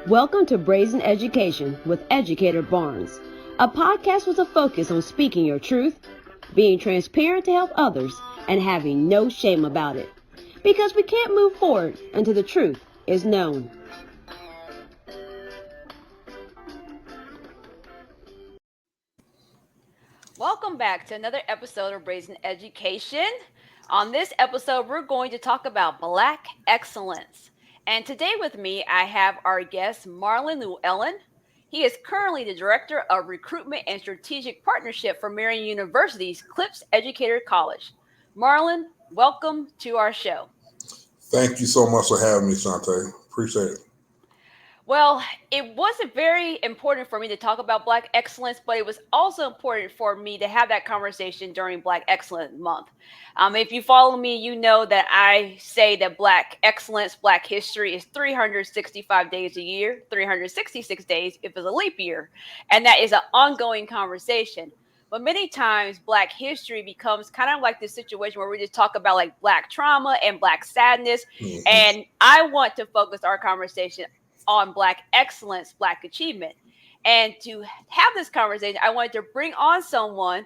Welcome to Brazen Education with Educator Barnes, a podcast with a focus on speaking your truth, being transparent to help others, and having no shame about it. Because we can't move forward until the truth is known. Welcome back to another episode of Brazen Education. On this episode, we're going to talk about Black excellence. And today with me, I have our guest, Marlon Llewellyn. He is currently the Director of Recruitment and Strategic Partnership for Marian University's CLIPS Educator College. Marlon, welcome to our show. Thank you so much for having me, Shantae. Appreciate it. Well, it wasn't very important for me to talk about Black excellence, but it was also important for me to have that conversation during Black Excellence Month. If you follow me, you know that I say that Black excellence, Black history is 365 days a year, 366 days if it's a leap year. And that is an ongoing conversation. But many times Black history becomes kind of like this situation where we just talk about like Black trauma and Black sadness. Mm-hmm. And I want to focus our conversation on Black excellence, Black achievement. And to have this conversation, I wanted to bring on someone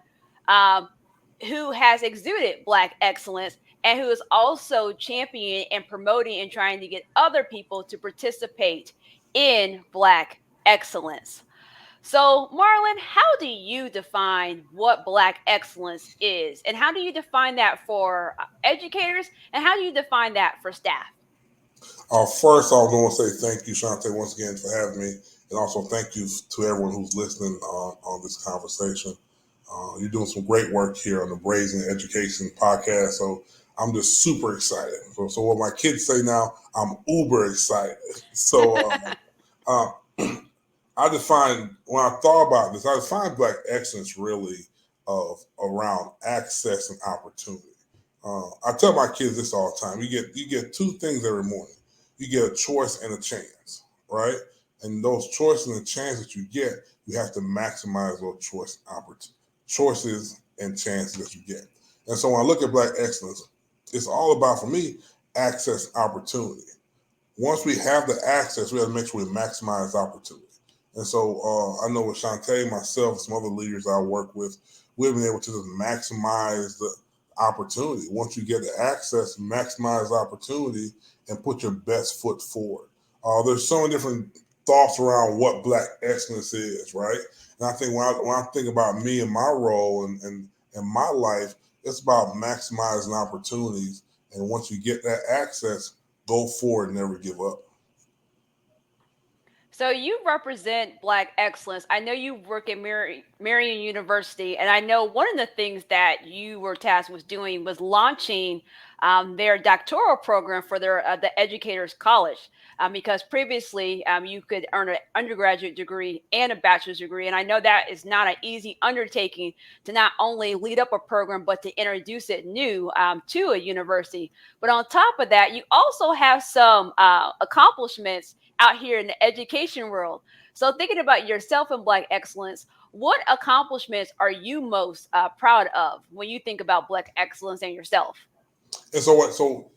who has exuded Black excellence and who is also championing and promoting and trying to get other people to participate in Black excellence. So, Marlon, how do you define what Black excellence is? And how do you define that for educators? And how do you define that for staff? First, I want to say thank you, Shantae, once again for having me. And also thank you to everyone who's listening on this conversation. You're doing some great work here on the Brazen Education podcast. So I'm just super excited. So what my kids say now, I'm uber excited. So I define, when I thought about this, I define Black excellence really around access and opportunity. I tell my kids this all the time. You get two things every morning. You get a choice and a chance, right? And those choices and the chance that you get, you have to maximize those choices and chances that you get. And so when I look at Black excellence, it's all about, for me, access and opportunity. Once we have the access, we have to make sure we maximize opportunity. And so I know with Shantae, myself, and some other leaders I work with, we've been able to just maximize the opportunity. Once you get the access, maximize opportunity and put your best foot forward. There's so many different thoughts around what Black excellence is, right? And I think when I think about me and my role and my life, it's about maximizing opportunities. And once you get that access, go forward and never give up. So you represent Black excellence. I know you work at Marian University, and I know one of the things that you were tasked with doing was launching their doctoral program for their the Educators College, because previously you could earn an undergraduate degree and a bachelor's degree, and I know that is not an easy undertaking to not only lead up a program but to introduce it new to a university. But on top of that, you also have some accomplishments out here in the education world. So thinking about yourself and Black excellence, what accomplishments are you most proud of when you think about Black excellence and yourself? And so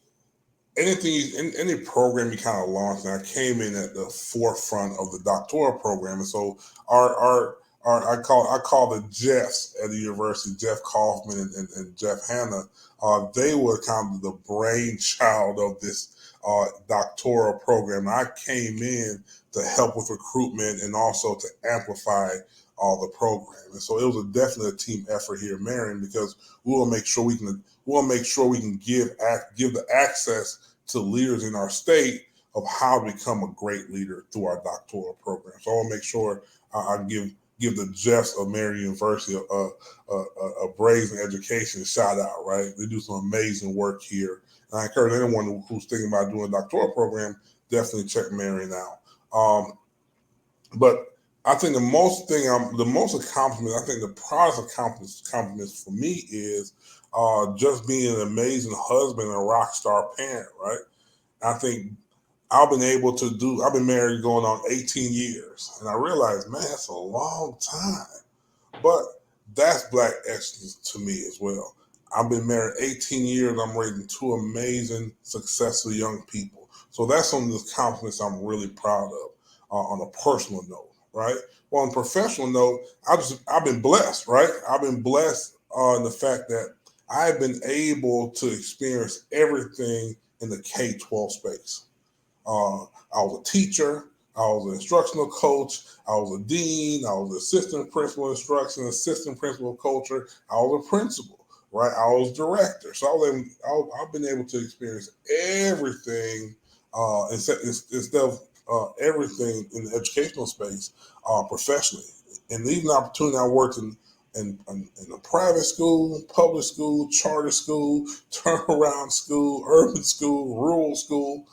any program you kind of launched, and I came in at the forefront of the doctoral program. And so I call the Jeffs at the university, Jeff Kaufman and Jeff Hanna, they were kind of the brainchild of this doctoral program. I came in to help with recruitment and also to amplify the program. And so it was definitely a team effort here at Marian, because we will make sure we can give the access to leaders in our state of how to become a great leader through our doctoral program. So I want to make sure I give the Jeffs of Marian University a Brazen Education shout out, right? They do some amazing work here. And I encourage anyone who's thinking about doing a doctoral program, definitely check Marian out. But I think the most accomplishment, I think the proudest accomplishments for me is just being an amazing husband and a rock star parent, right? I think I've been married going on 18 years. And I realized, man, that's a long time. But that's Black excellence to me as well. I've been married 18 years. I'm raising two amazing, successful young people. So that's some of the accomplishments I'm really proud of on a personal note, right? Well, on a professional note, I've been blessed, right? I've been blessed in the fact that I've been able to experience everything in the K-12 space. I was a teacher. I was an instructional coach. I was a dean. I was an assistant principal of instruction, assistant principal of culture. I was a principal, right? I was director. So I've been able to experience everything instead of everything in the educational space professionally. And even the opportunity I worked in a private school, public school, charter school, turnaround school, urban school, rural school,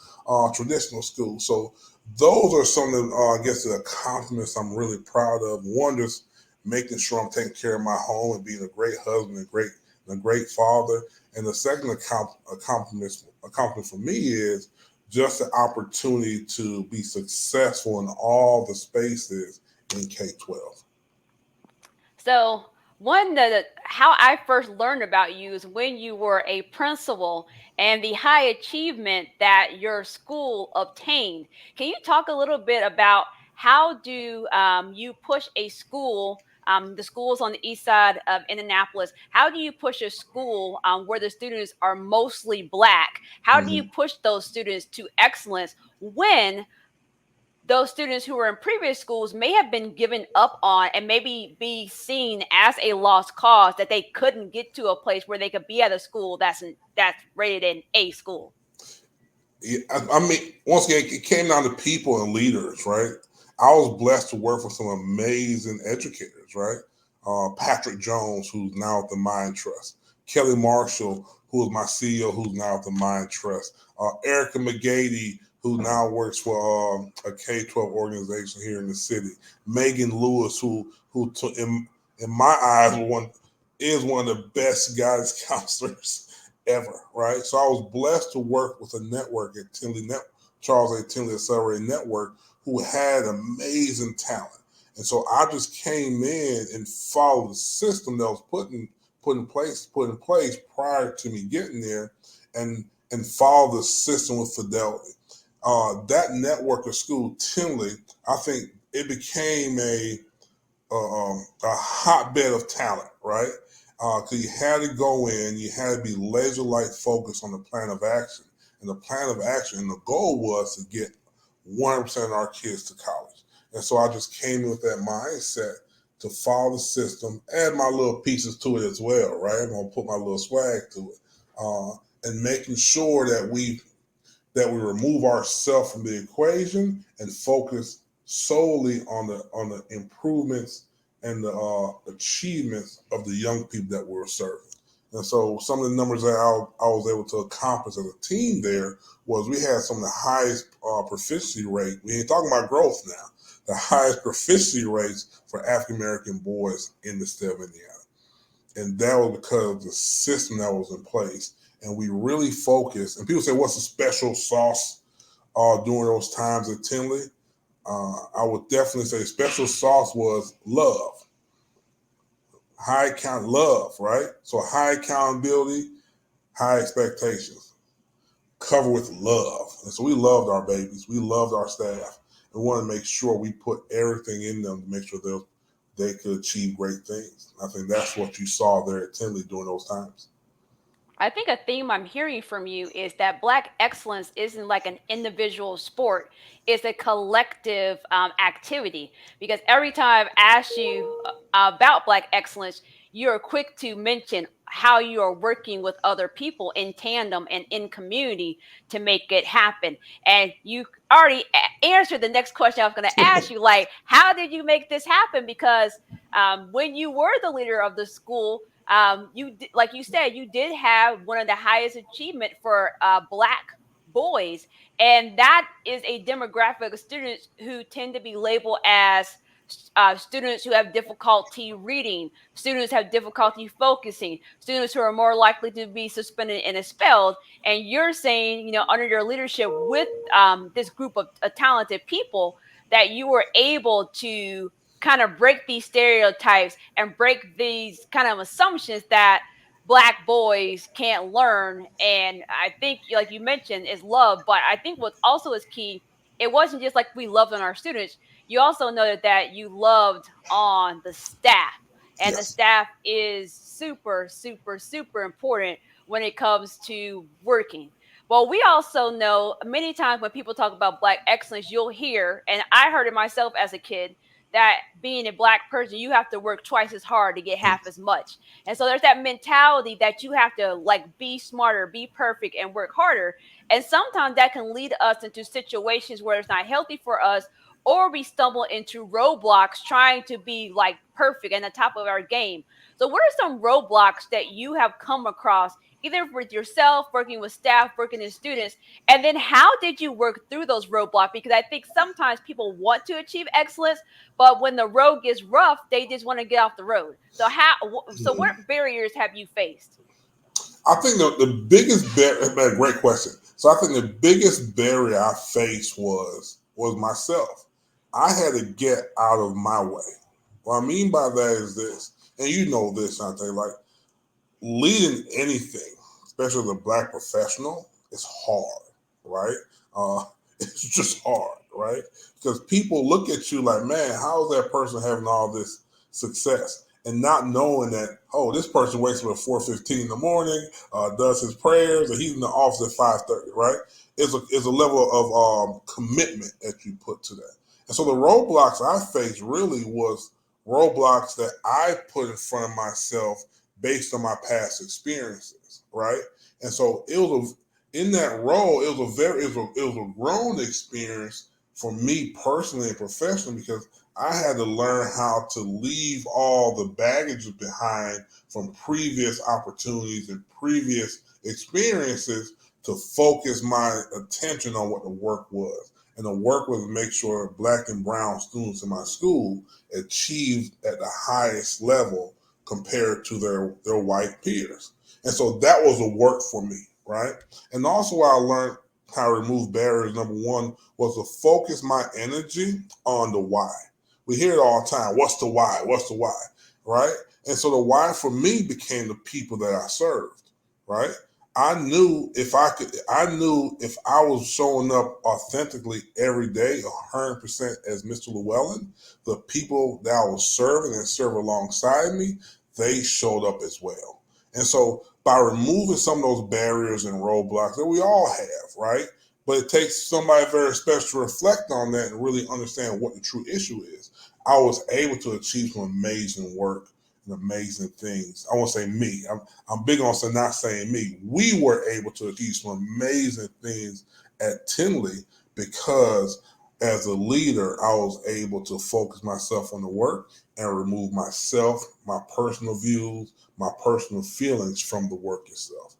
traditional school. So those are some of the, I guess, the accomplishments I'm really proud of. One, just making sure I'm taking care of my home and being a great husband, a great father. And the second accomplishment for me is just the opportunity to be successful in all the spaces in K-12. So one the how I first learned about you is when you were a principal and the high achievement that your school obtained. Can you talk a little bit about how do you push a school? The schools on the east side of Indianapolis. How do you push a school where the students are mostly black? How do you Mm-hmm. push those students to excellence when those students who were in previous schools may have been given up on and maybe be seen as a lost cause that they couldn't get to a place where they could be at a school that's rated an A school. Yeah, I mean, once again, it came down to people and leaders, right? I was blessed to work with some amazing educators, right? Patrick Jones, who's now at the Mind Trust, Kelly Marshall, who was my CEO, who's now at the Mind Trust, Erica McGady, who now works for a K-12 organization here in the city, Megan Lewis, in my eyes is one of the best guidance counselors ever, right? So I was blessed to work with a network at Charles A. Tinley Accelerated Network, who had amazing talent. And so I just came in and followed the system that was put in place prior to me getting there, and follow the system with fidelity. That network of school, Tinley, I think it became a hotbed of talent, right? Because you had to go in, you had to be laser like focused on the plan of action. And the plan of action, and the goal was to get 100% of our kids to college. And so I just came in with that mindset to follow the system, add my little pieces to it as well, right? I'm gonna put my little swag to it, and making sure that we remove ourselves from the equation and focus solely on the improvements and the achievements of the young people that we're serving. And so some of the numbers that I was able to accomplish as a team there was we had some of the highest proficiency rate. We ain't talking about growth now. The highest proficiency rates for African American boys in the state of Indiana, and that was because of the system that was in place. And we really focused. And people say, "What's the special sauce during those times at Tinley?" I would definitely say special sauce was love, love, right? So high accountability, high expectations, covered with love. And so we loved our babies, we loved our staff, and wanted to make sure we put everything in them to make sure they could achieve great things. I think that's what you saw there at Tinley during those times. I think a theme I'm hearing from you is that Black excellence isn't like an individual sport, it's a collective activity. Because every time I've asked you about Black excellence, you're quick to mention how you are working with other people in tandem and in community to make it happen. And you already answered the next question I was going to ask you, like, how did you make this happen? Because when you were the leader of the school, like you said, you did have one of the highest achievement for Black boys, and that is a demographic of students who tend to be labeled as students who have difficulty reading, students have difficulty focusing, students who are more likely to be suspended and expelled. And you're saying, under your leadership with this group of talented people, that you were able to kind of break these stereotypes and break these kind of assumptions that black boys can't learn. And I think, like you mentioned, is love. But I think what also is key, it wasn't just like we loved on our students. You also noted that you loved on the staff. And the Yes. staff is super, super, super important when it comes to working. Well, we also know many times when people talk about black excellence, you'll hear, and I heard it myself as a kid, that being a black person, you have to work twice as hard to get half as much. And so there's that mentality that you have to like be smarter, be perfect, and work harder. And sometimes that can lead us into situations where it's not healthy for us, or we stumble into roadblocks trying to be like perfect and the top of our game. So, what are some roadblocks that you have come across, either with yourself, working with staff, working with students? And then, how did you work through those roadblocks? Because I think sometimes people want to achieve excellence, but when the road gets rough, they just want to get off the road. So, so what barriers have you faced? I think the biggest barrier, great question. So I think the biggest barrier I faced was myself. I had to get out of my way. What I mean by that is this, and you know this, Ante, like leading anything, especially as a black professional, is hard, right? Uh, it's just hard, right? Because people look at you like, man, how is that person having all this success? And not knowing that, oh, this person wakes up at 4:15 in the morning, does his prayers, and he's in the office at 5:30, right? Is a level of commitment that you put to that. And so the roadblocks I faced really was roadblocks that I put in front of myself based on my past experiences, right? And so in that role, it was a grown experience for me personally and professionally because I had to learn how to leave all the baggage behind from previous opportunities and previous experiences to focus my attention on what the work was. And the work was to make sure black and brown students in my school achieved at the highest level compared to their white peers. And so that was a work for me, right? And also I learned how to remove barriers. Number one was to focus my energy on the why. We hear it all the time. What's the why? What's the why? Right? And so the why for me became the people that I served, right? I knew if I was showing up authentically every day, 100% as Mr. Llewellyn, the people that I was serving and serve alongside me, they showed up as well. And so by removing some of those barriers and roadblocks that we all have, right? But it takes somebody very special to reflect on that and really understand what the true issue is. I was able to achieve some amazing work and amazing things. I won't say me. I'm big on not saying me. We were able to achieve some amazing things at Tinley because as a leader, I was able to focus myself on the work and remove myself, my personal views, my personal feelings from the work itself.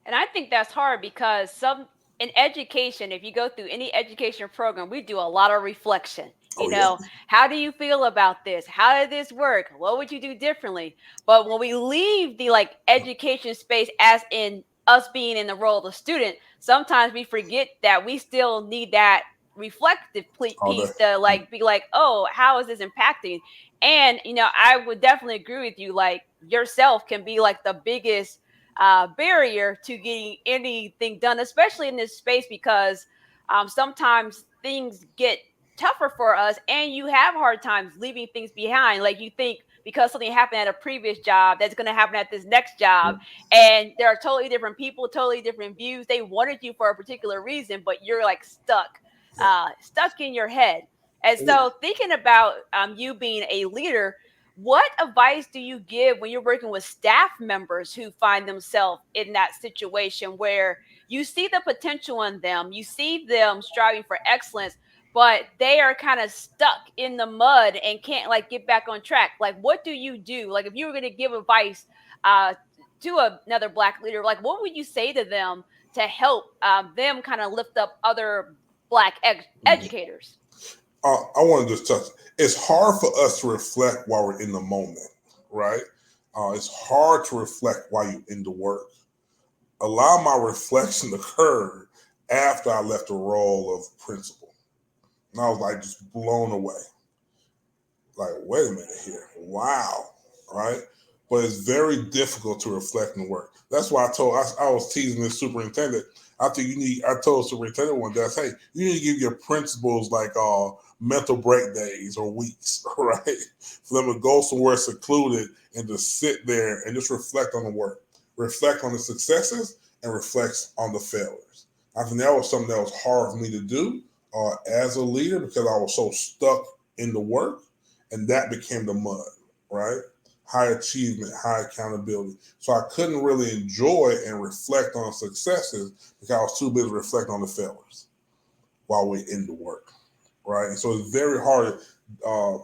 And I think that's hard because some in education, if you go through any education program, we do a lot of reflection. Oh yeah. How do you feel about this? How did this work? What would you do differently? But when we leave the like education space, as in us being in the role of the student, sometimes we forget that we still need that reflective All day. piece to like be like, oh, how is this impacting? And I would definitely agree with you. Like yourself can be like the biggest barrier to getting anything done, especially in this space, because sometimes things get tougher for us and you have hard times leaving things behind. Like you think because something happened at a previous job, that's going to happen at this next job. And there are totally different people, totally different views. They wanted you for a particular reason, but you're like stuck in your head. And Yeah. so thinking about you being a leader, what advice do you give when you're working with staff members who find themselves in that situation where you see the potential in them, you see them striving for excellence, but they are kind of stuck in the mud and can't like get back on track? Like, what do you do? Like, if you were going to give advice uh, to another black leader, like, what would you say to them to help them kind of lift up other black educators? I want to just touch. It's hard for us to reflect while we're in the moment, right? It's hard to reflect while you're in the work. A lot of my reflection occurred after I left the role of principal, and I was like just blown away. Like, wait a minute here, wow, right? but it's very difficult to reflect and work. That's why I was teasing the superintendent. I think you need. I told the superintendent one day, I say, hey, you need to give your principals like mental break days or weeks, right? For them to go somewhere secluded and just sit there and just reflect on the work, reflect on the successes, and reflect on the failures. I think that was something that was hard for me to do as a leader because I was so stuck in the work, and that became the mud, right? High achievement, high accountability. So I couldn't really enjoy and reflect on successes because I was too busy reflecting on the failures while we're in the work, right? And so it's very hard to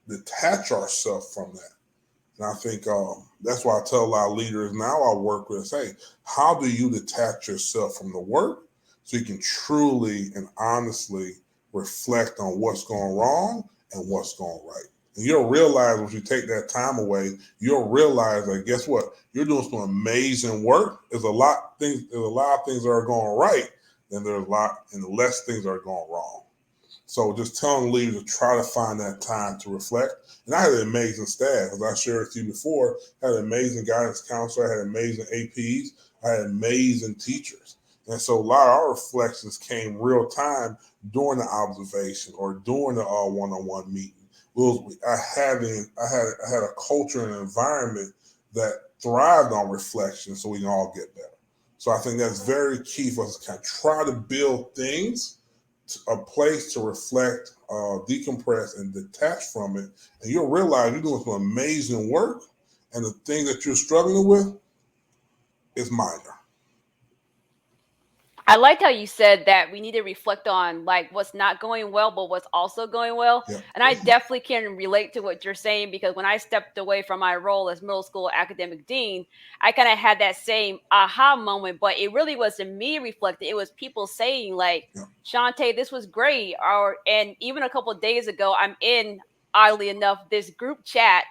detach ourselves from that. And I think that's why I tell a lot of leaders now I work with, say, how do you detach yourself from the work so you can truly and honestly reflect on what's going wrong and what's going right? And you'll realize once you take that time away, you'll realize that guess what? You're doing some amazing work. There's a lot of things that are going right, then there's a lot and less things that are going wrong. So just telling leaders to try to find that time to reflect. And I had an amazing staff, as I shared with you before. I had an amazing guidance counselor. I had amazing APs. I had amazing teachers. And so a lot of our reflections came real time during the observation or during the one-on-one meeting. I had a culture and an environment that thrived on reflection, so we can all get better. So I think that's very key for us to kind of try to build things, a place to reflect, decompress, and detach from it. And you'll realize you're doing some amazing work, and the thing that you're struggling with is minor. I liked how you said that we need to reflect on like what's not going well, but what's also going well. Yeah. And I definitely can relate to what you're saying because when I stepped away from my role as middle school academic dean, I kind of had that same aha moment, but it really wasn't me reflecting. It was people saying like, Yeah. Shantae, this was great. Or and even a couple of days ago, I'm in oddly enough this group chat,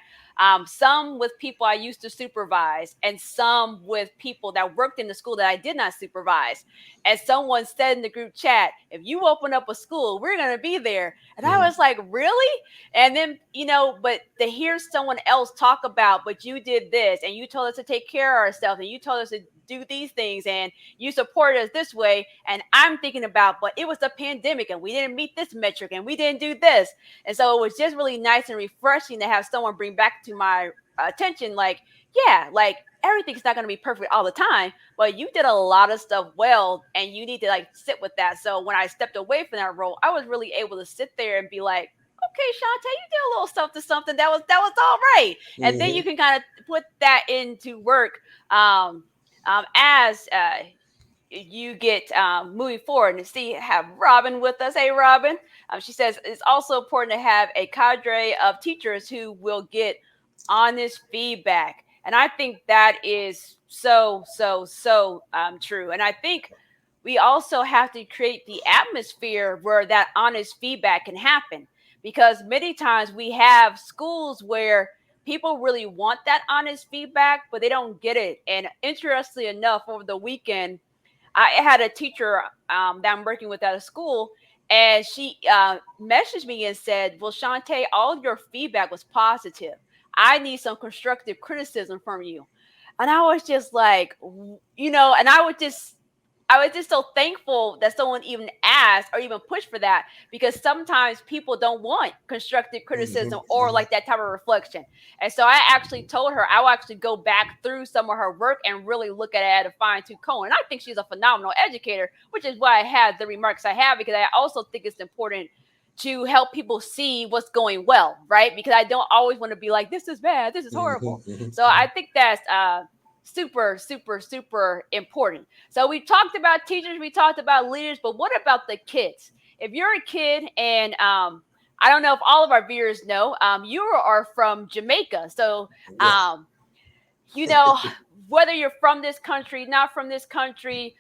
some with people I used to supervise, and some with people that worked in the school that I did not supervise. And someone said in the group chat, if you open up a school, we're going to be there. And I Mhm. was like, really? And then, but to hear someone else talk about, but you did this and you told us to take care of ourselves and you told us to do these things and you supported us this way. And I'm thinking about, but it was a pandemic and we didn't meet this metric and we didn't do this. And so it was just really nice and refreshing to have someone bring back to my attention, like, yeah, like everything's not going to be perfect all the time, but you did a lot of stuff well and you need to like sit with that. So when I stepped away from that role, I was really able to sit there and be like, okay, Shantae, you did a little something that was all right. And then you Mhm. can kind of put that into work as you get moving forward and see have Robin with us. Hey, Robin. She says it's also important to have a cadre of teachers who will get honest feedback. And I think that is so true. And I think we also have to create the atmosphere where that honest feedback can happen because many times we have schools where people really want that honest feedback, but they don't get it. And interestingly enough, over the weekend, I had a teacher that I'm working with at a school, and she messaged me and said, "Well, Shantae, all your feedback was positive. I need some constructive criticism from you." And I was just like, and I was just so thankful that someone even asked or even pushed for that because sometimes people don't want constructive criticism Mhm. or Mhm. like that type of reflection. And so I actually told her I will actually go back through some of her work and really look at it at a fine tooth comb. And I think she's a phenomenal educator, which is why I had the remarks I have because I also think it's important to help people see what's going well, right? Because I don't always want to be like, this is bad, this is Mhm. horrible. Mhm. So I think that's super, super, super important. So we talked about teachers, we talked about leaders, but what about the kids? If you're a kid and I don't know if all of our viewers know, you are from Jamaica. So Yeah. um, you know, whether you're from this country, not from this country,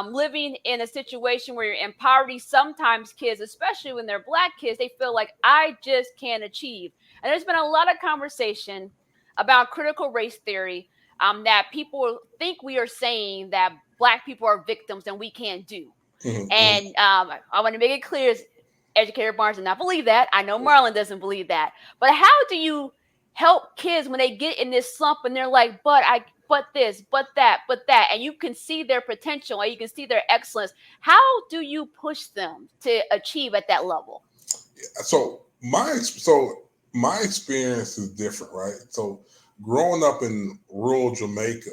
living in a situation where you're in poverty, sometimes kids, especially when they're black kids, they feel like I just can't achieve. And there's been a lot of conversation about critical race theory that people think we are saying that black people are victims and we can't do. Mhm. Mhm. And I want to make it clear, Educator Barnes does not believe that. I know Marlon doesn't believe that. But how do you help kids when they get in this slump and they're like, but this, but that, and you can see their potential and you can see their excellence. How do you push them to achieve at that level? So my experience is different, right? So growing up in rural Jamaica,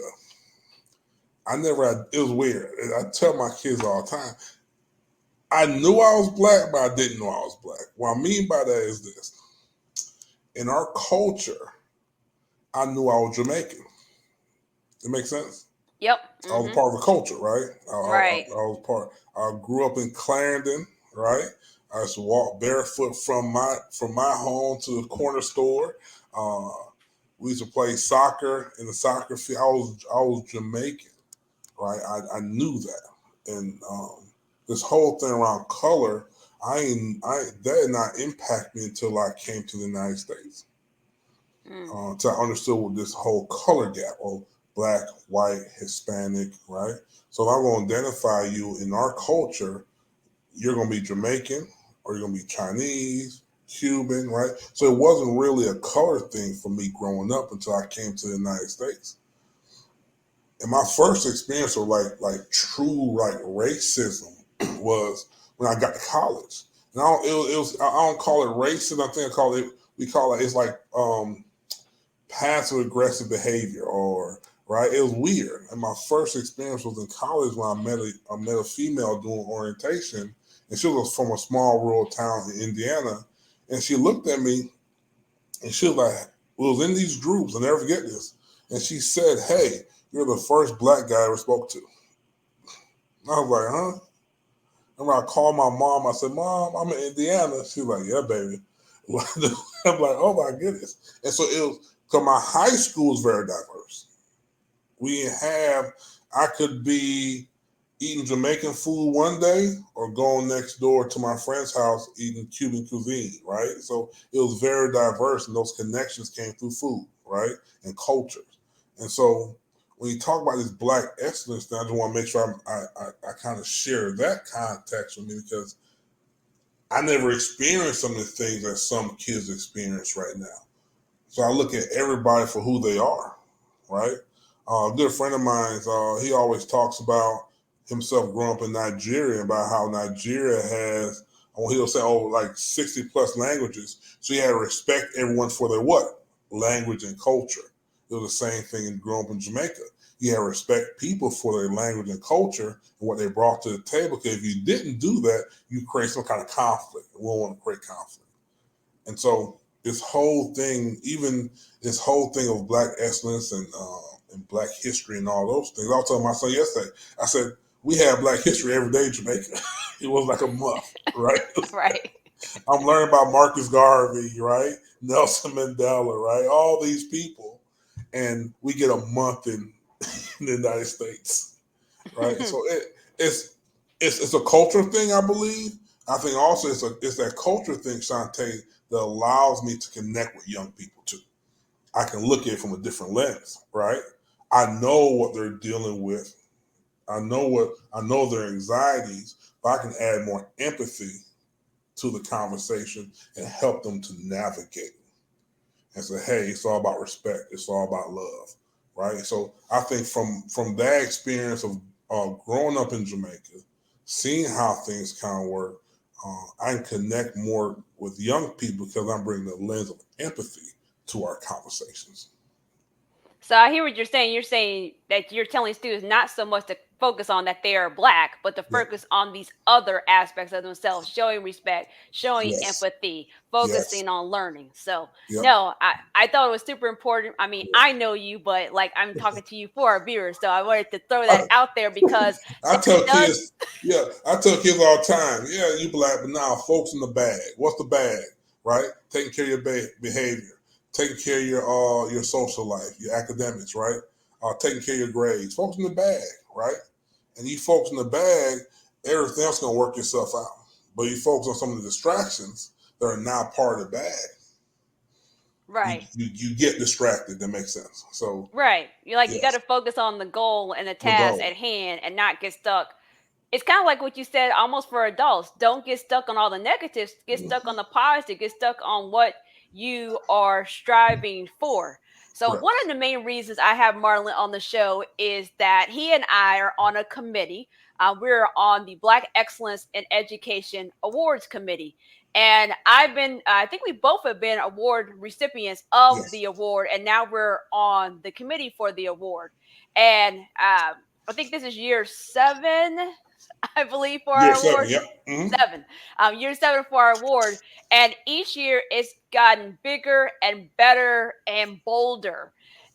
I never had, it was weird. I tell my kids all the time, I knew I was black, but I didn't know I was black. What I mean by that is this: in our culture, I knew I was Jamaican. It makes sense. Yep. I was Mm-hmm. part of the culture, right? Right. I was part. I grew up in Clarendon, right? I used to walk barefoot from my home to the corner store. Uh, we used to play soccer in the soccer field. I was Jamaican, right? I knew that, and this whole thing around color, I that did not impact me until I came to the United States. Mm. To I understood what this whole color gap of black, white, Hispanic, right? So if I'm going to identify you in our culture, you're going to be Jamaican or you're going to be Chinese, Cuban, right? So it wasn't really a color thing for me growing up until I came to the United States. And my first experience of like true like racism was when I got to college. And it was I don't call it racism. I think I call it we call it it's like passive aggressive behavior or right. It was weird. And my first experience was in college when I met a female doing orientation, and she was from a small rural town in Indiana, and she looked at me and she was like, "We was in these groups. I'll never forget this." And she said, "Hey, you're the first black guy I ever spoke to." And I was like, "Huh?" And when I called my mom, I said, "Mom, I'm in Indiana." She was like, "Yeah, baby." I'm like, "Oh my goodness!" And so it was. So my high school was very diverse. We have I could be eating Jamaican food one day or going next door to my friend's house eating Cuban cuisine, right? So it was very diverse and those connections came through food, right? And cultures. And so when you talk about this black excellence, then I just want to make sure I kind of share that context with me because I never experienced some of the things that some kids experience right now. So I look at everybody for who they are, right? A good friend of mine, he always talks about himself growing up in Nigeria, about how Nigeria has, well, he'll say, oh, like 60 plus languages. So you had to respect everyone for their what? Language and culture. It was the same thing in growing up in Jamaica. You had to respect people for their language and culture and what they brought to the table. Because if you didn't do that, you create some kind of conflict. We don't want to create conflict. And so this whole thing, even this whole thing of black excellence and black history and all those things. I was telling my son yesterday. I said we have Black History every day in Jamaica. It was like a month, right? Right. I'm learning about Marcus Garvey, right? Nelson Mandela, right? All these people, and we get a month in the United States, right? So it's it's a culture thing, I believe. I think also it's that culture thing, Shantae, that allows me to connect with young people too. I can look at it from a different lens, right? I know what they're dealing with. I know their anxieties, but I can add more empathy to the conversation and help them to navigate and say, hey, it's all about respect. It's all about love, right? So I think from that experience of growing up in Jamaica, seeing how things kind of work, I can connect more with young people because I'm bringing the lens of empathy to our conversations. So I hear what you're saying. You're saying that you're telling students not so much to focus on that they are black, but to Yeah. focus on these other aspects of themselves, showing respect, showing Yes. empathy, Yes. focusing on learning. So Yep. no, I thought it was super important. I mean, Yeah. I know you, but like I'm talking to you for our viewers, so I wanted to throw that I, out there because I that tell does. kids, yeah, I tell kids all the time, yeah, you black, but now folks in the bag. What's the bag, right? Taking care of your behavior, taking care of your social life, your academics, right? Taking care of your grades. Folks in the bag, right? And you folks in the bag, everything else gonna work yourself out. But you focus on some of the distractions that are now part of the bag. Right. You get distracted. That makes sense. So Right. You got yes, to focus on the goal and the the task goal. at hand and not get stuck. It's kind of like what you said almost for adults. Don't get stuck on all the negatives, get stuck on the positive, get stuck on what you are striving for. So, one Correct. of the main reasons I have Marlon on the show is that he and I are on a committee. We're on the Black Excellence in Education Awards Committee. And I think we both have been award recipients of the Yes. award, and now we're on the committee for the award. And I think this is year 7, I believe, for Year our seven. award. Yep. Hmm. 7. Year 7 for our award. And each year it's gotten bigger and better and bolder.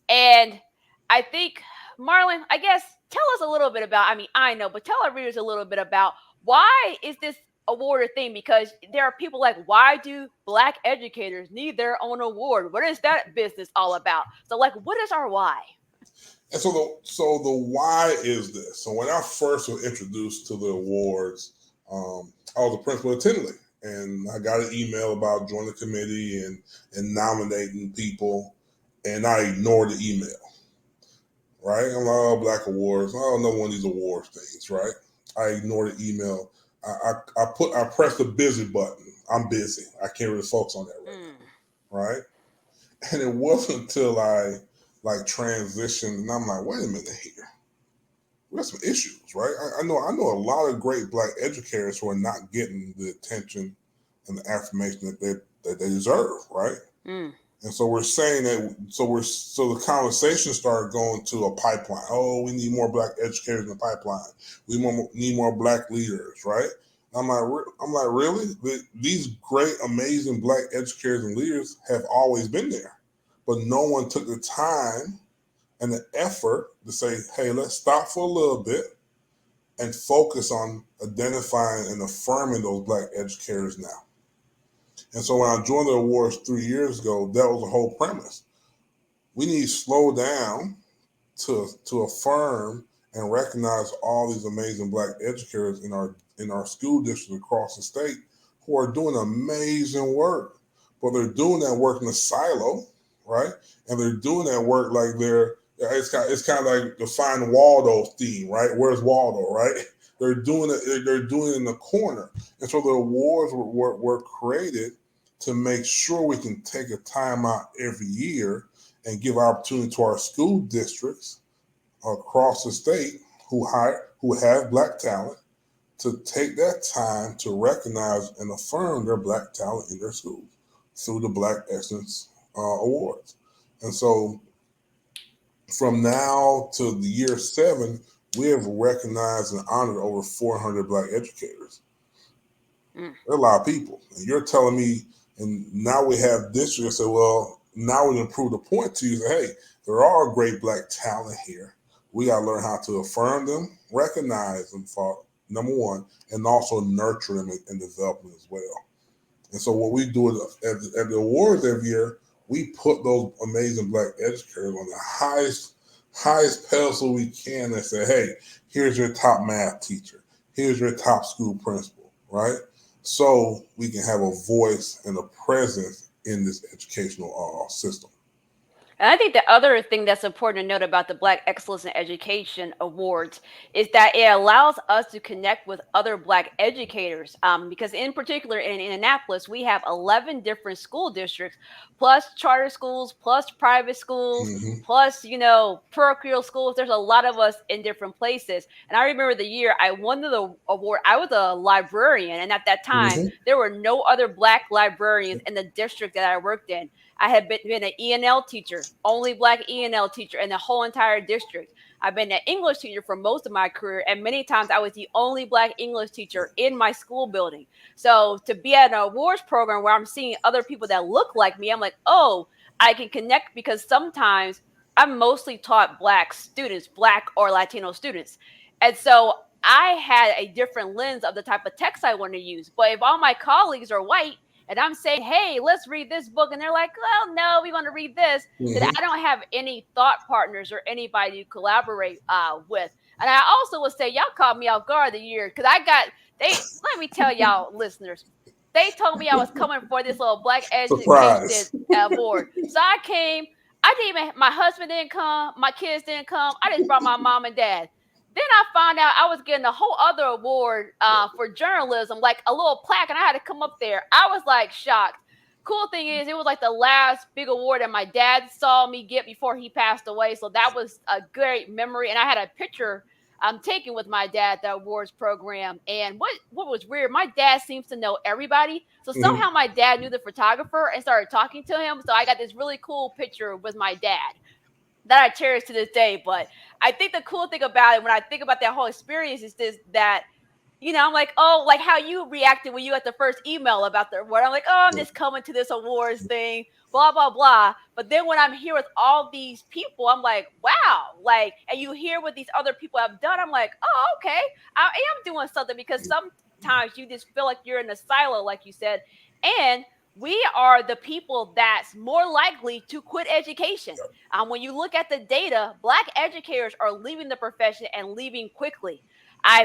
And I think, Marlon, I guess tell us a little bit about, I mean, I know, but tell our readers a little bit about why is this award a thing? Because there are people like, why do Black educators need their own award? What is that business all about? So, like, what is our why? And so the why is this. So when I first was introduced to the awards, I was a principal at Tinley, and I got an email about joining the committee and nominating people, and I ignored the email. Right? I'm like, oh, Black Awards. Oh, another one of these awards things. Right? I ignored the email. I pressed the busy button. I'm busy. I can't really focus on that right Mm. now. Right? And it wasn't until I like transitioned, and I'm like, wait a minute here. We have some issues, right? I know a lot of great Black educators who are not getting the attention and the affirmation that they deserve, right? Mm. And so we're saying that, so the conversation started going to a pipeline. Oh, we need more Black educators in the pipeline. Need more Black leaders, right? I'm like, really? These great, amazing Black educators and leaders have always been there, but no one took the time and the effort to say, hey, let's stop for a little bit and focus on identifying and affirming those Black educators now. And so when I joined the awards 3 years ago, that was the whole premise. We need to slow down to affirm and recognize all these amazing Black educators in our school districts across the state who are doing amazing work. But they're doing that work in a silo, right? And they're doing that work like it's kind of like the Find Waldo theme, right? Where's Waldo, right? They're doing it. They're doing it in the corner, and so the awards were created to make sure we can take a time out every year and give opportunity to our school districts across the state who have Black talent to take that time to recognize and affirm their Black talent in their schools through the Black Excellence Awards. And so from now to the year 7, we have recognized and honored over 400 Black educators. Mm. There are a lot of people. And you're telling me, and now we have districts say, well, now we can prove the point to you. Say, hey, there are great Black talent here. We got to learn how to affirm them, recognize them for number one, and also nurture them and develop them as well. And so what we do at the awards every year, we put those amazing Black educators on the highest pedestal we can and say, hey, here's your top math teacher. Here's your top school principal, right? So we can have a voice and a presence in this educational system. And I think the other thing that's important to note about the Black Excellence in Education Awards is that it allows us to connect with other Black educators. Because, in particular, in Indianapolis, we have 11 different school districts, plus charter schools, plus private schools, Mm-hmm. plus, parochial schools. There's a lot of us in different places. And I remember the year I won the award, I was a librarian. And at that time, Mm-hmm. there were no other Black librarians in the district that I worked in. I had been an E&L teacher, only Black E&L teacher in the whole entire district. I've been an English teacher for most of my career, and many times I was the only Black English teacher in my school building. So to be at an awards program where I'm seeing other people that look like me, I'm like, oh, I can connect because sometimes I'm mostly taught Black students, Black or Latino students. And so I had a different lens of the type of text I want to use. But if all my colleagues are white, and I'm saying, hey, let's read this book. And they're like, well, no, we want to read this. Then Mm-hmm. I don't have any thought partners or anybody to collaborate with. And I also would say, y'all caught me off guard the year because let me tell y'all listeners, they told me I was coming for this little Black education Surprise. board. So I came. I didn't even, my husband didn't come. My kids didn't come. I just brought my mom and dad. Then I found out I was getting a whole other award for journalism, like a little plaque, and I had to come up there. I was like shocked. cool thing is, it was like the last big award that my dad saw me get before he passed away. So that was a great memory. And I had a picture taken with my dad at the awards program. And what was weird, my dad seems to know everybody. So Mhm. somehow my dad knew the photographer and started talking to him. So I got this really cool picture with my dad that I cherish to this day. But I think the cool thing about it, when I think about that whole experience, is this that I'm like, oh, like how you reacted when you got the first email about the award. I'm like, oh, I'm Yeah. just coming to this awards thing, blah, blah, blah. But then when I'm here with all these people, I'm like, wow. Like, and you hear what these other people have done, I'm like, oh, okay. I am doing something, because sometimes you just feel like you're in a silo, like you said. And we are the people that's more likely to quit education. When you look at the data, Black educators are leaving the profession and leaving quickly.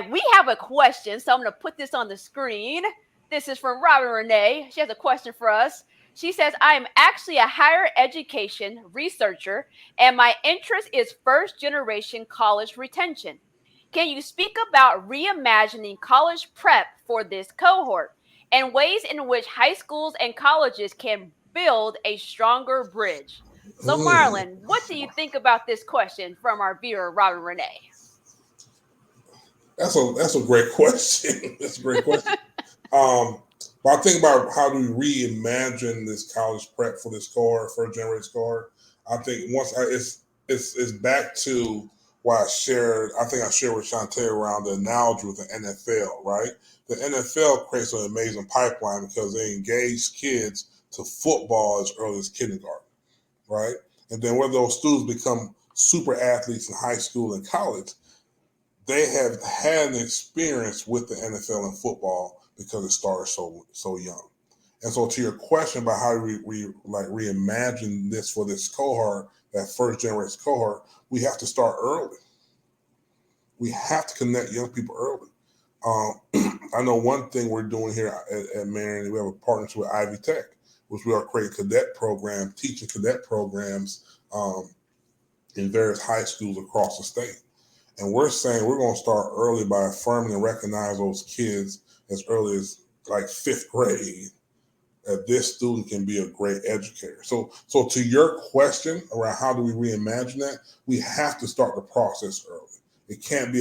We have a question, so I'm going to put this on the screen. This is from Robin Renee. She has a question for us. She says, I am actually a higher education researcher, and my interest is first generation college retention. Can you speak about reimagining college prep for this cohort and ways in which high schools and colleges can build a stronger bridge? So, Mm. Marlon, what do you think about this question from our viewer, Robin Renee? That's a great question. That's a great question. Um, but I think about how do we reimagine this college prep for this core, first generation core. I think it's back to what I shared. I think I shared with Shantae around the analogy with the NFL. Right, the NFL creates an amazing pipeline because they engage kids to football as early as kindergarten. Right, and then whether those students become super athletes in high school and college, they have had an experience with the NFL and football because it started so young. And so, to your question about how we like reimagine this for this cohort, that first generation cohort, we have to start early. We have to connect young people early. I know one thing we're doing here at Marion, we have a partnership with Ivy Tech, which we are creating cadet program, teaching cadet programs in various high schools across the state. And we're saying we're going to start early by affirming and recognize those kids as early as like fifth grade, that this student can be a great educator. So to your question around how do we reimagine that, we have to start the process early. It can't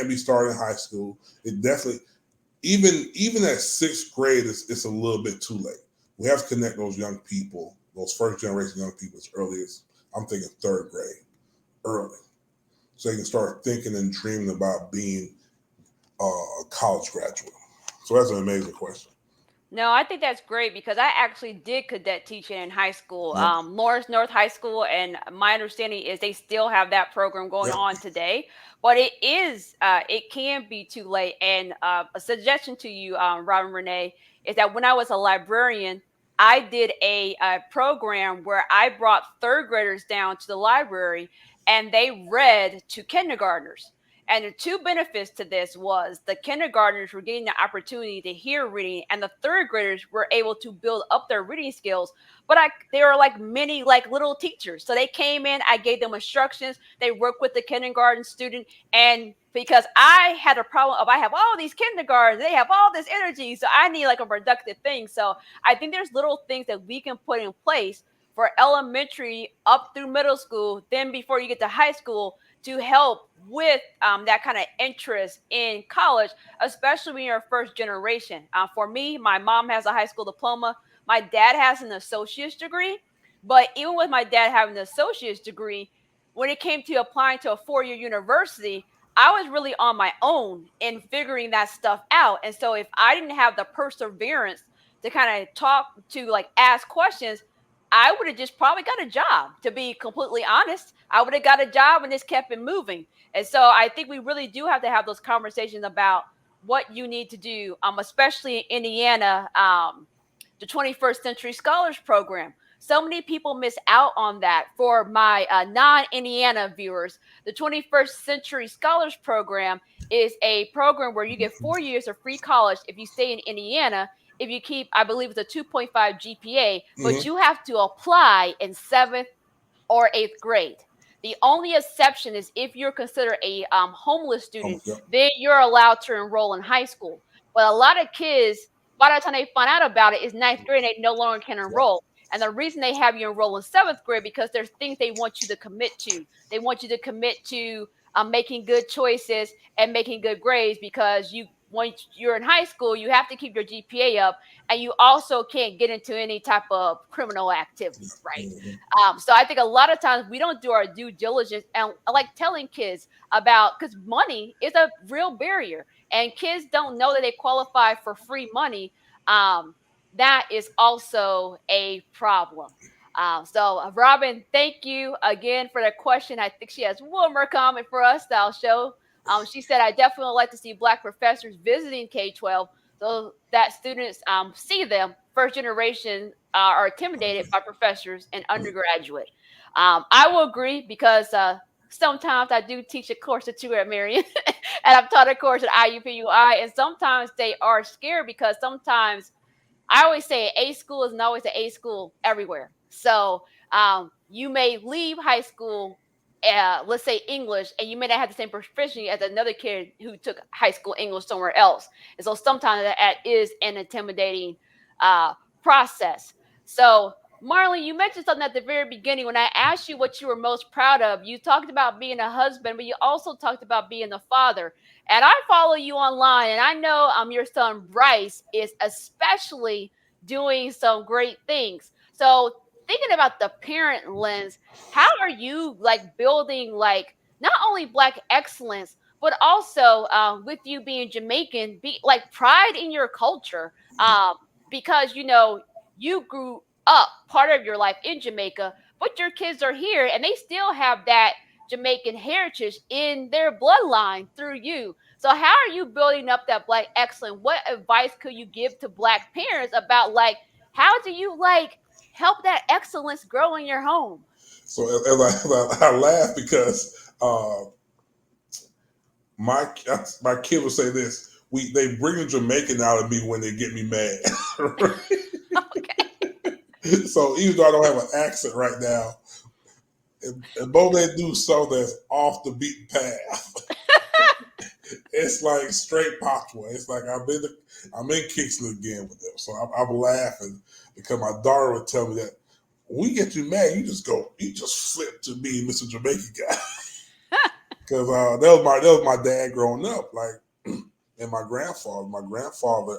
be started in high school. It definitely even at sixth grade it's a little bit too late. We have to connect those young people, those first generation young people as early as I'm thinking third grade, early, so they can start thinking and dreaming about being a college graduate. So that's an amazing question. No, I think that's great, because I actually did cadet teaching in high school, Yep. Lawrence North High School, and my understanding is they still have that program going Yep. on today. But it can be too late. And a suggestion to you, Robin Renee, is that when I was a librarian, I did a program where I brought third graders down to the library, and they read to kindergartners. And the two benefits to this was the kindergartners were getting the opportunity to hear reading, and the third graders were able to build up their reading skills. But they were like many like little teachers. So they came in, I gave them instructions, they worked with the kindergarten student, and because I had a problem of I have all these kindergartens, they have all this energy, so I need like a productive thing. So I think there's little things that we can put in place for elementary up through middle school, then before you get to high school, to help with that kind of interest in college, especially when you're first generation. For me, my mom has a high school diploma. My dad has an associate's degree. But even with my dad having an associate's degree, when it came to applying to a 4-year university, I was really on my own in figuring that stuff out. And so if I didn't have the perseverance to kind of talk to like ask questions, I would have just probably got a job, to be completely honest. I would have got a job and just kept it moving. And so I think we really do have to have those conversations about what you need to do, especially in Indiana, the 21st Century Scholars Program. So many people miss out on that. For my non Indiana viewers, the 21st Century Scholars Program is a program where you get 4 years of free college if you stay in Indiana, if you keep, I believe it's a 2.5 GPA, but Mm-hmm. you have to apply in seventh or eighth grade. The only exception is if you're considered a homeless student, Yep. then you're allowed to enroll in high school. But a lot of kids, by the time they find out about it, it's ninth grade and they no longer can Yeah. enroll. And the reason they have you enroll in seventh grade because there's things they want you to commit to. They want you to commit to making good choices and making good grades because once you're in high school, you have to keep your GPA up, and you also can't get into any type of criminal activities, right? Mhm. So I think a lot of times we don't do our due diligence, and I like telling kids about because money is a real barrier, and kids don't know that they qualify for free money. Um, that is also a problem. So, Robin, thank you again for the question. I think she has one more comment for us that I'll show. She said, I definitely like to see Black professors visiting K 12 so that students see them. First generation are intimidated by professors and undergraduate. I will agree because sometimes I do teach a course or two at Marion, and I've taught a course at IUPUI, and sometimes they are scared because sometimes I always say A school isn't always an A school everywhere. So you may leave high school, let's say English, and you may not have the same proficiency as another kid who took high school English somewhere else. And so sometimes that is an intimidating uh, process. So, Marlon, you mentioned something at the very beginning when I asked you what you were most proud of. You talked about being a husband, but you also talked about being a father. And I follow you online, and I know your son Bryce is especially doing some great things. So, thinking about the parent lens, how are you like building like not only Black excellence, but also with you being Jamaican, be like pride in your culture, because you grew up part of your life in Jamaica, but your kids are here and they still have that Jamaican heritage in their bloodline through you. So how are you building up that Black excellence? What advice could you give to Black parents about like how do you like help that excellence grow in your home? So I laugh because my my kid will say this. They bring a Jamaican out of me when they get me mad. Okay. So even though I don't have an accent right now, and both they do something that's off the beaten path. It's like straight Patois. It's like I'm in Kingston again with them. So I'm laughing because my daughter would tell me that when we get you mad, you just flip to me, Mr. Jamaican guy. Because that was my dad growing up, like, and my grandfather. My grandfather,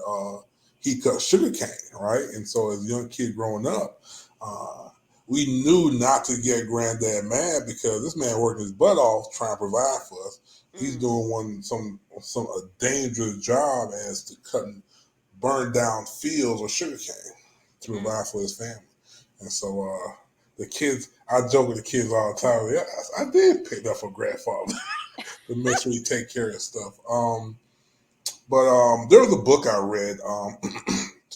he cut sugar cane, right? And so as a young kid growing up, uh, we knew not to get granddad mad because this man working his butt off trying to provide for us. He's Mm, doing some a dangerous job as to cutting burned down fields or sugar cane to mm. provide for his family. And so the kids, I joke with the kids all the time. Yeah, I did pick up for grandfather to make sure he take care of stuff. But there was a book I read.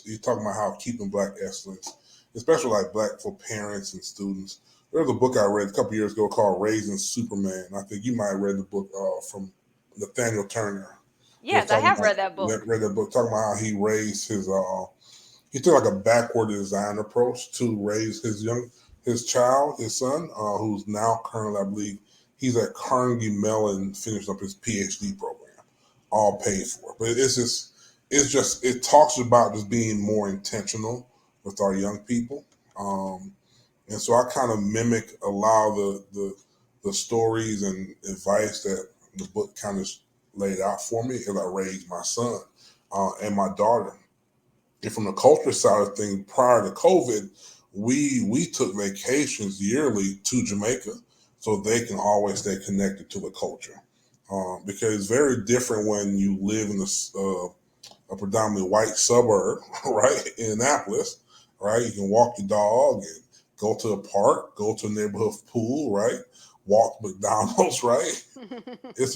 You talking about how keeping Black excellence, especially like Black for parents and students. There was a book I read a couple years ago called Raising Superman. I think you might have read the book from Nathaniel Turner. He was Yes, I talking have about read that book. read that book talking about how he raised his he took like a backward design approach to raise his child, his son, who's now currently, I believe, he's at Carnegie Mellon, finished up his PhD program, all paid for. But it talks about just being more intentional with our young people, and so I kind of mimic a lot of the stories and advice that the book kind of laid out for me as I raised my son and my daughter. And from the culture side of things, prior to COVID, we took vacations yearly to Jamaica so they can always stay connected to the culture. Because it's very different when you live in a predominantly white suburb, right, in Annapolis, right? You can walk your dog and go to a park, go to a neighborhood pool, right? Walk McDonald's, right? It's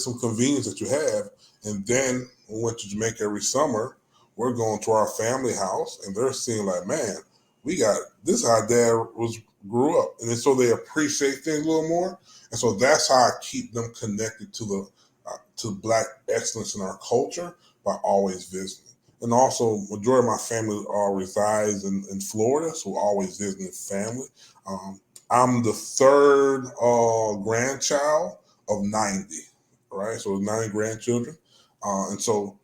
some convenience that you have. And then we went to Jamaica every summer. We're going to our family house, and they're seeing like, man, we got this. Is how Dad was grew up, and then so they appreciate things a little more. And so that's how I keep them connected to the to Black excellence in our culture by always visiting. And also, majority of my family resides in Florida, so we're always visiting family. Um, I'm the third grandchild of 90, right? So 90 grandchildren. And so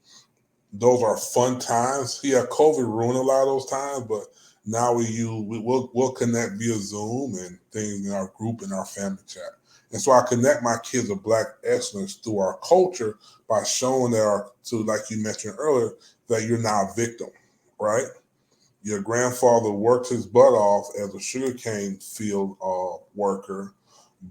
those are fun times. Yeah, COVID ruined a lot of those times, but now we'll connect via Zoom and things in our group and our family chat. And so I connect my kids with Black excellence through our culture by showing that like you mentioned earlier, that you're not a victim, right? Your grandfather worked his butt off as a sugarcane field worker,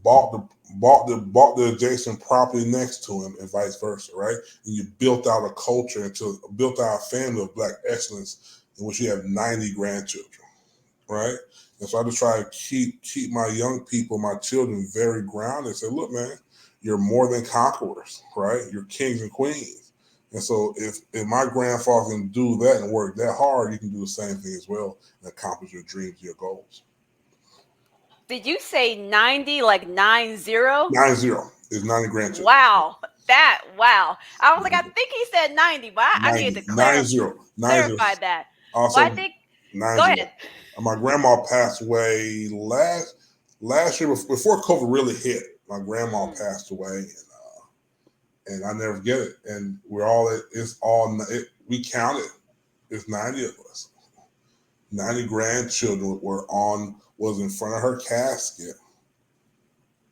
bought the adjacent property next to him, and vice versa, right? And you built out a culture built out a family of Black excellence in which you have 90 grandchildren, right? And so I just try to keep my young people, my children, very grounded. And say, look, man, you're more than conquerors, right? You're kings and queens. And so if my grandfather can do that and work that hard, you can do the same thing as well and accomplish your dreams, your goals. Did you say 90, like 90? 90 is 90 grandchildren. Wow. Wow. I was like, I think he said 90, but I needed 90, to 90, 90. clarify that. Well, I Also, think, go 90. ahead. My grandma passed away last year before COVID really hit. My grandma Mm. passed away, and I never forget it. And we counted. It's 90 of us. 90 grandchildren was in front of her casket,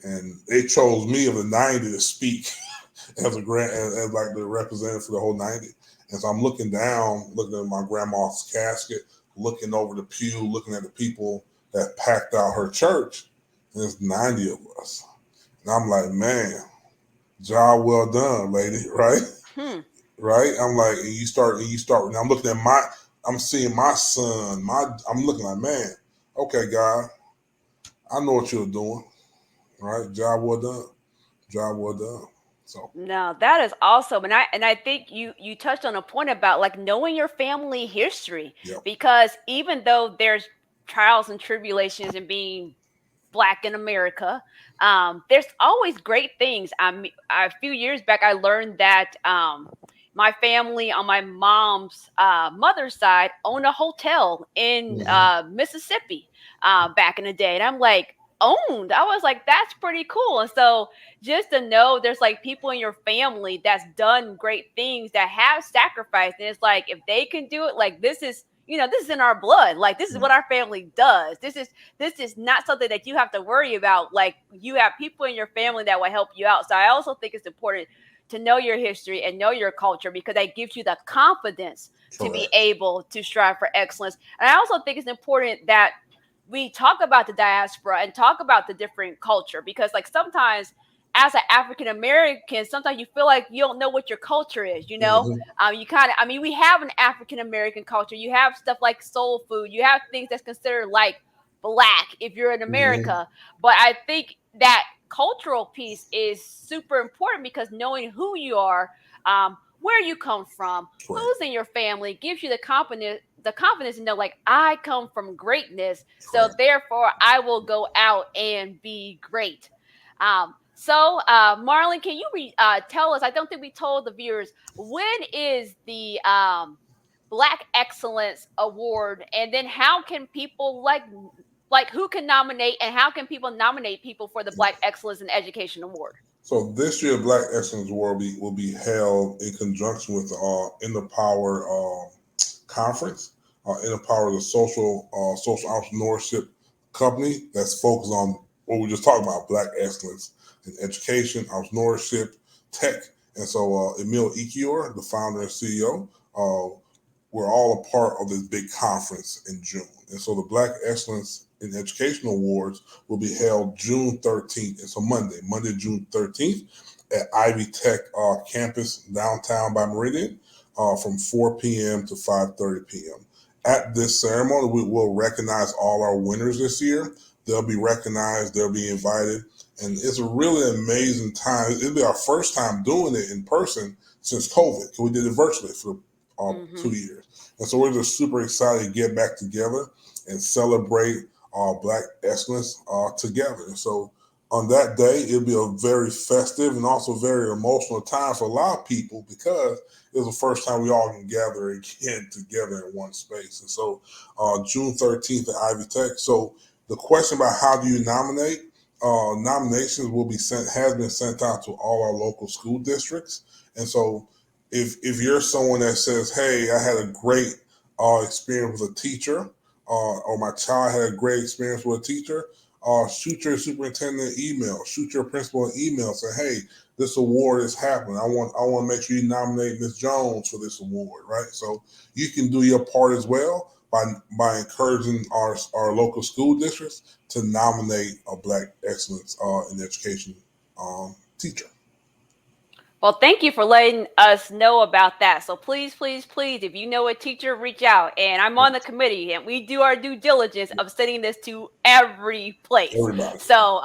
and they chose me of the 90 to speak as like the representative for the whole 90. And so I'm looking down, looking at my grandma's casket, looking over the pew, looking at the people that packed out her church, and there's 90 of us. And I'm like, man, job well done, lady, right? Hmm. Right? I'm like, and you start, and I'm looking at I'm seeing my son, I'm looking like, man, okay, God, I know what you're doing, right? Job well done. Job well done. So, No, that is awesome. And I think you touched on a point about like knowing your family history, yeah. because even though there's trials and tribulations in being Black in America, there's always great things. A few years back, I learned that my family on my mom's mother's side owned a hotel in Mississippi back in the day, and I'm like, owned. I was like, that's pretty cool. And so just to know there's like people in your family that's done great things, that have sacrificed, and it's like if they can do it, like this is, this is in our blood. Like this is what our family does. This is not something that you have to worry about. Like you have people in your family that will help you out. So I also think it's important to know your history and know your culture, because that gives you the confidence to be Correct. able to strive for excellence. And I also think it's important that we talk about the diaspora and talk about the different culture, because like sometimes as an African American, sometimes you feel like you don't know what your culture is, Mm-hmm. you kind of, I mean, we have an African American culture. You have stuff like soul food. You have things that's considered like Black if you're in Mm-hmm. America. But I think that cultural piece is super important, because knowing who you are, where you come from, Right. who's in your family, gives you the confidence to know, like, I come from greatness, so Correct. therefore I will go out and be great. Marlon, can you tell us? I don't think we told the viewers, when is the Black Excellence Award, and then how can people like who can nominate, and how can people nominate people for the Black Excellence in Education Award? So this year, Black Excellence Award will be held in conjunction with the In the Power conference. In the Power is a social entrepreneurship company that's focused on what we just talked about: Black excellence in education, entrepreneurship, tech. And so Emil Ekior, the founder and CEO, we're all a part of this big conference in June. And so the Black Excellence in Education Awards will be held June 13th. It's a Monday, June 13th at Ivy Tech campus downtown by Meridian from 4 p.m. to 5:30 p.m. At this ceremony, we will recognize all our winners this year. They'll be recognized, they'll be invited, and it's a really amazing time. It'll be our first time doing it in person since COVID. We did it virtually for 2 years. And so we're just super excited to get back together and celebrate Black excellence together. And so on that day, it'll be a very festive and also very emotional time for a lot of people, because it's the first time we all can gather again together in one space. And so June 13th at Ivy Tech. So the question about how do you nominate? Nominations has been sent out to all our local school districts. And so if you're someone that says, "Hey, I had a great experience with a teacher," or my child had a great experience with a teacher, shoot your superintendent an email, shoot your principal an email, say, "Hey, this award is happening. I want to make sure you nominate Miss Jones for this award," right? So you can do your part as well by encouraging our local school districts to nominate a Black Excellence in Education teacher. Well, thank you for letting us know about that. So please, please, please, if you know a teacher, reach out. And I'm on the committee, and we do our due diligence of sending this to every place. Everybody. So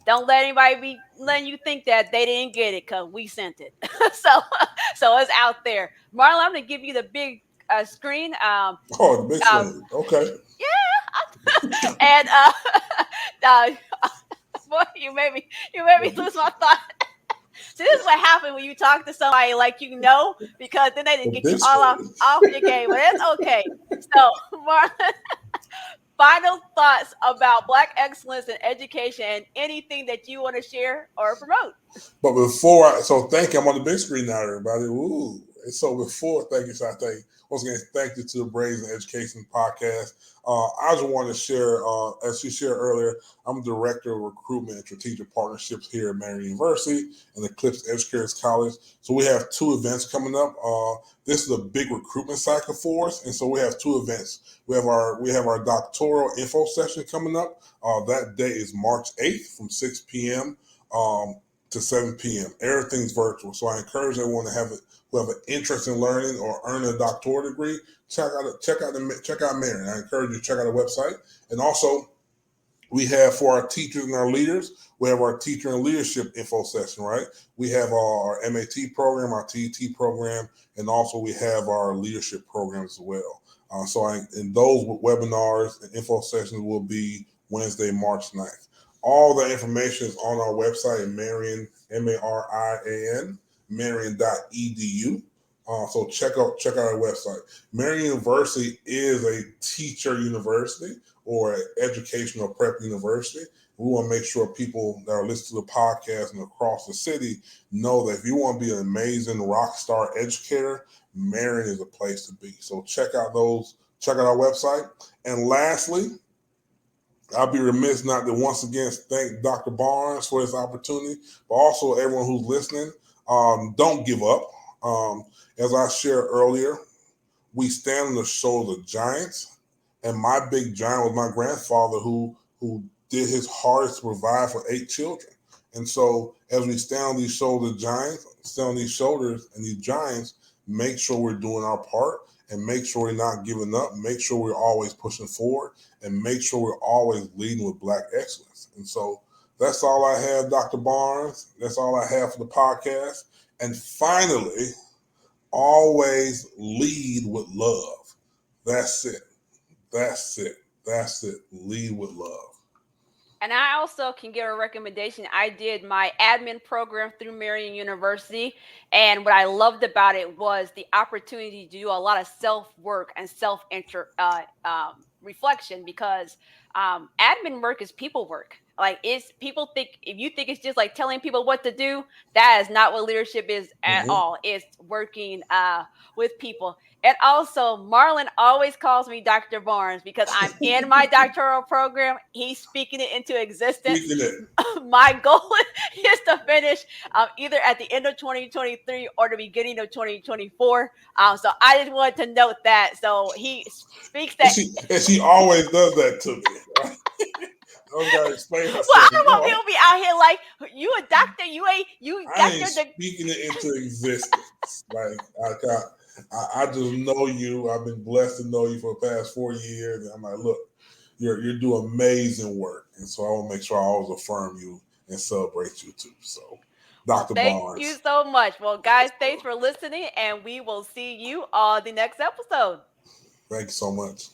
don't let anybody be letting you think that they didn't get it because we sent it. so so it's out there. Marlon, I'm gonna give you the big screen. Oh, the big Um, screen. Okay. and uh, boy, you made me lose my thought. So this is what happened when you talk to somebody like because then they didn't The get you big all screen. off your game. But it's okay. So, Marlon, final thoughts about Black excellence in education and anything that you want to share or promote. But before so thank you. I'm on the big screen now, everybody. Ooh. And so before, thank you, so I thank once again, thank you to the Braves and Education Podcast. I just want to share, as you shared earlier, I'm Director of Recruitment and Strategic Partnerships here at Marion University and Eclipse Educators College. So we have two events coming up. This is a big recruitment cycle for us, and so we have two events. We have our doctoral info session coming up. That day is March 8th from 6 p.m. To 7 p.m. Everything's virtual, so I encourage everyone who have an interest in learning or earning a doctoral degree. Check out Marion. I encourage you to check out the website, and also we have for our teachers and our leaders, we have our teacher and leadership info session, right? We have our MAT program, our TET program, and also we have our leadership programs as well. In those webinars and info sessions will be Wednesday, March 9th. All the information is on our website at Marion, Marian, marion.edu. So check out our website. Marion University is a teacher university or an educational prep university. We want to make sure people that are listening to the podcast and across the city know that if you want to be an amazing rock star educator, Marion is a place to be. So check out our website. And lastly, I'll be remiss not to once again thank Dr. Barnes for this opportunity, but also everyone who's listening. Don't give up. As I shared earlier, we stand on the shoulders of giants, and my big giant was my grandfather who did his hardest to provide for 8 children. And so, as we stand on these shoulders and these giants, make sure we're doing our part, and make sure we're not giving up. Make sure we're always pushing forward, and make sure we're always leading with Black excellence. And so, that's all I have, Dr. Barnes. That's all I have for the podcast. And finally, always lead with love. That's it. That's it. That's it. Lead with love. And I also can give a recommendation. I did my admin program through Marion University. And what I loved about it was the opportunity to do a lot of self work and reflection because admin work is people work. Like it's people think if you think it's just like telling people what to do, that is not what leadership is at Mm-hmm. all. It's working with people. And also, Marlon always calls me Dr. Barnes because I'm in my doctoral program. He's speaking it into existence. Speaking it. My goal is to finish either at the end of 2023 or the beginning of 2024. So I just wanted to note that. So he speaks that. And she always does that to me. Right? I don't gotta explain Well, herself. I don't want people to be out here like you a doctor. You I ain't doctor. speaking it into existence. Like I just know you. I've been blessed to know you for the past 4 years. And I'm like, look, you're doing amazing work. And so I want to make sure I always affirm you and celebrate you too. So Well, Dr. thank you Barnes. so much. Well, guys, thanks for listening, and we will see you on the next episode. Thank you so much.